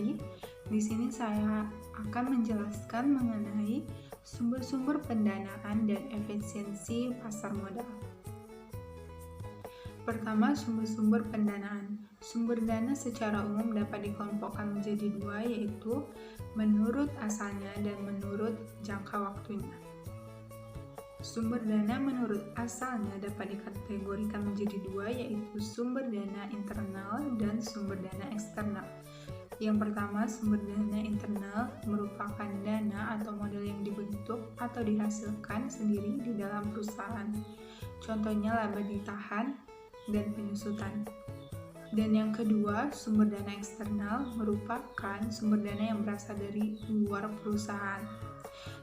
Lestari. Di sini saya akan menjelaskan mengenai sumber-sumber pendanaan dan efisiensi pasar modal. Pertama, sumber-sumber pendanaan. Sumber dana secara umum dapat dikelompokkan menjadi dua, yaitu menurut asalnya dan menurut jangka waktunya. Sumber dana menurut asalnya dapat dikategorikan menjadi dua, yaitu sumber dana internal dan sumber dana eksternal. Yang pertama, sumber dana internal merupakan dana atau modal yang dibentuk atau dihasilkan sendiri di dalam perusahaan. Contohnya laba ditahan dan penyusutan. Dan yang kedua, sumber dana eksternal merupakan sumber dana yang berasal dari luar perusahaan,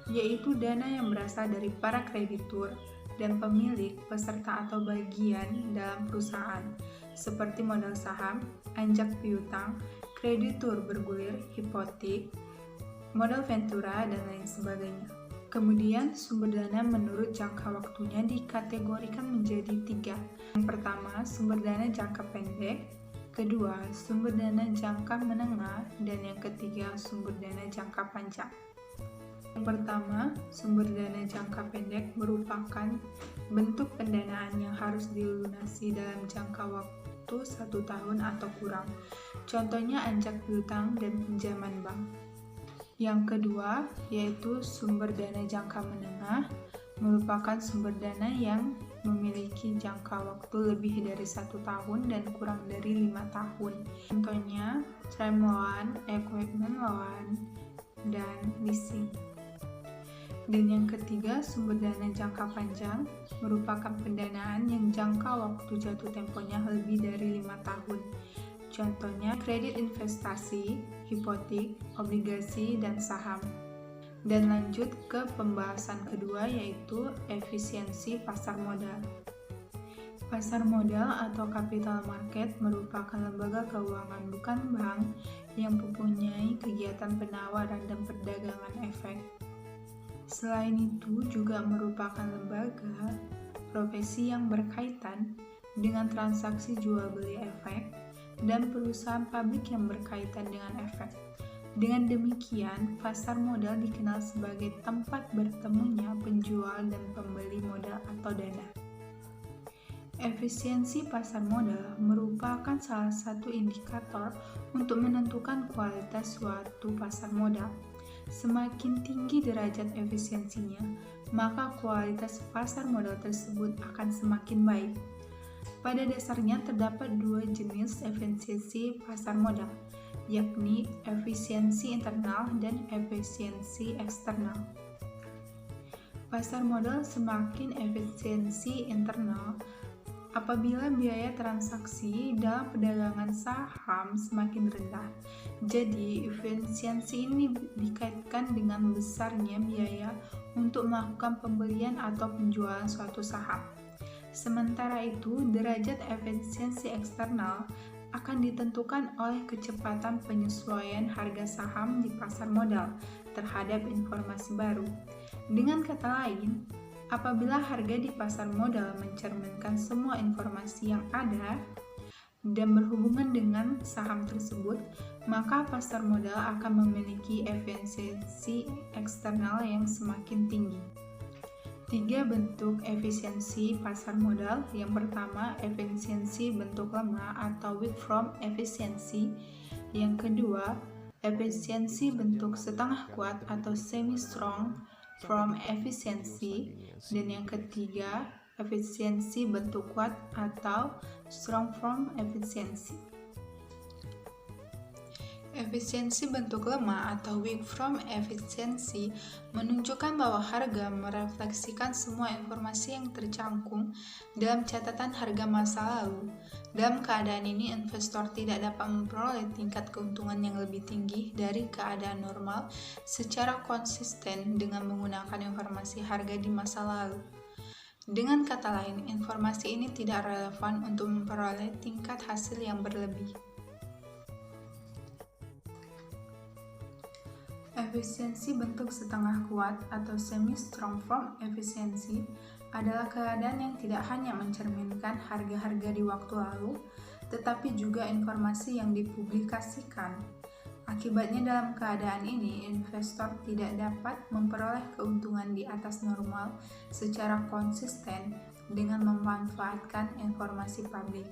yaitu dana yang berasal dari para kreditur dan pemilik, peserta atau bagian dalam perusahaan, seperti modal saham, anjak piutang, kreditur bergulir, hipotek, modal ventura, dan lain sebagainya. Kemudian, sumber dana menurut jangka waktunya dikategorikan menjadi tiga. Yang pertama, sumber dana jangka pendek, kedua, sumber dana jangka menengah, dan yang ketiga, sumber dana jangka panjang. Yang pertama, sumber dana jangka pendek merupakan bentuk pendanaan yang harus dilunasi dalam jangka waktu 1 tahun atau kurang. Contohnya anjak piutang dan pinjaman bank. Yang kedua, yaitu sumber dana jangka menengah, merupakan sumber dana yang memiliki jangka waktu lebih dari 1 tahun dan kurang dari 5 tahun. Contohnya, term loan, equipment loan, dan leasing. Dan yang ketiga, sumber dana jangka panjang merupakan pendanaan yang jangka waktu jatuh temponya lebih dari 5 tahun. Contohnya, kredit investasi, hipotek, obligasi, dan saham. Dan lanjut ke pembahasan kedua, yaitu efisiensi pasar modal. Pasar modal atau capital market merupakan lembaga keuangan bukan bank yang mempunyai kegiatan penawaran dan perdagangan efek. Selain itu, juga merupakan lembaga profesi yang berkaitan dengan transaksi jual beli efek dan perusahaan pabrik yang berkaitan dengan efek. Dengan demikian, pasar modal dikenal sebagai tempat bertemunya penjual dan pembeli modal atau dana. Efisiensi pasar modal merupakan salah satu indikator untuk menentukan kualitas suatu pasar modal. Semakin tinggi derajat efisiensinya, maka kualitas pasar modal tersebut akan semakin baik. Pada dasarnya terdapat dua jenis efisiensi pasar modal, yakni efisiensi internal dan efisiensi eksternal. Pasar modal semakin efisiensi internal apabila biaya transaksi dalam perdagangan saham semakin rendah. Jadi, efisiensi ini dikaitkan dengan besarnya biaya untuk melakukan pembelian atau penjualan suatu saham. Sementara itu, derajat efisiensi eksternal akan ditentukan oleh kecepatan penyesuaian harga saham di pasar modal terhadap informasi baru. Dengan kata lain, apabila harga di pasar modal mencerminkan semua informasi yang ada dan berhubungan dengan saham tersebut, maka pasar modal akan memiliki efisiensi eksternal yang semakin tinggi. 3 bentuk efisiensi pasar modal. Yang pertama, efisiensi bentuk lemah atau weak from efficiency. Yang kedua, efisiensi bentuk setengah kuat atau semi-strong from efficiency. Dan yang ketiga, efisiensi bentuk kuat atau strong from efficiency. Efisiensi bentuk lemah atau weak from efficiency menunjukkan bahwa harga merefleksikan semua informasi yang tercantum dalam catatan harga masa lalu. Dalam keadaan ini, investor tidak dapat memperoleh tingkat keuntungan yang lebih tinggi dari keadaan normal secara konsisten dengan menggunakan informasi harga di masa lalu. Dengan kata lain, informasi ini tidak relevan untuk memperoleh tingkat hasil yang berlebih. Efisiensi bentuk setengah kuat atau semi-strong from efficiency adalah keadaan yang tidak hanya mencerminkan harga-harga di waktu lalu, tetapi juga informasi yang dipublikasikan Akibatnya dalam keadaan ini, investor tidak dapat memperoleh keuntungan di atas normal secara konsisten dengan memanfaatkan informasi publik.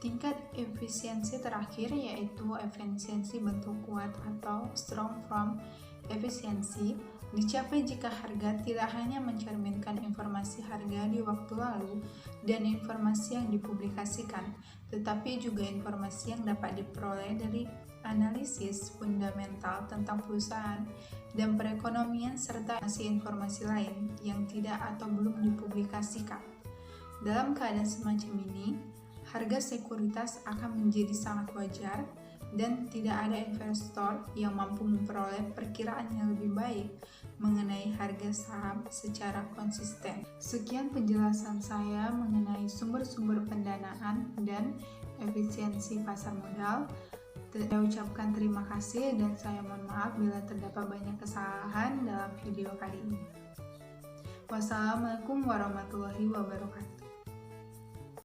Tingkat efisiensi terakhir yaitu efisiensi bentuk kuat atau strong form efisiensi dicapai jika harga tidak hanya mencerminkan informasi harga di waktu lalu dan informasi yang dipublikasikan, tetapi juga informasi yang dapat diperoleh dari analisis fundamental tentang perusahaan dan perekonomian serta informasi lain yang tidak atau belum dipublikasikan. Dalam keadaan semacam ini, harga sekuritas akan menjadi sangat wajar dan tidak ada investor yang mampu memperoleh perkiraan yang lebih baik mengenai harga saham secara konsisten. Sekian penjelasan saya mengenai sumber-sumber pendanaan dan efisiensi pasar modal. Saya ucapkan terima kasih dan saya mohon maaf bila terdapat banyak kesalahan dalam video kali ini. Wassalamualaikum warahmatullahi wabarakatuh.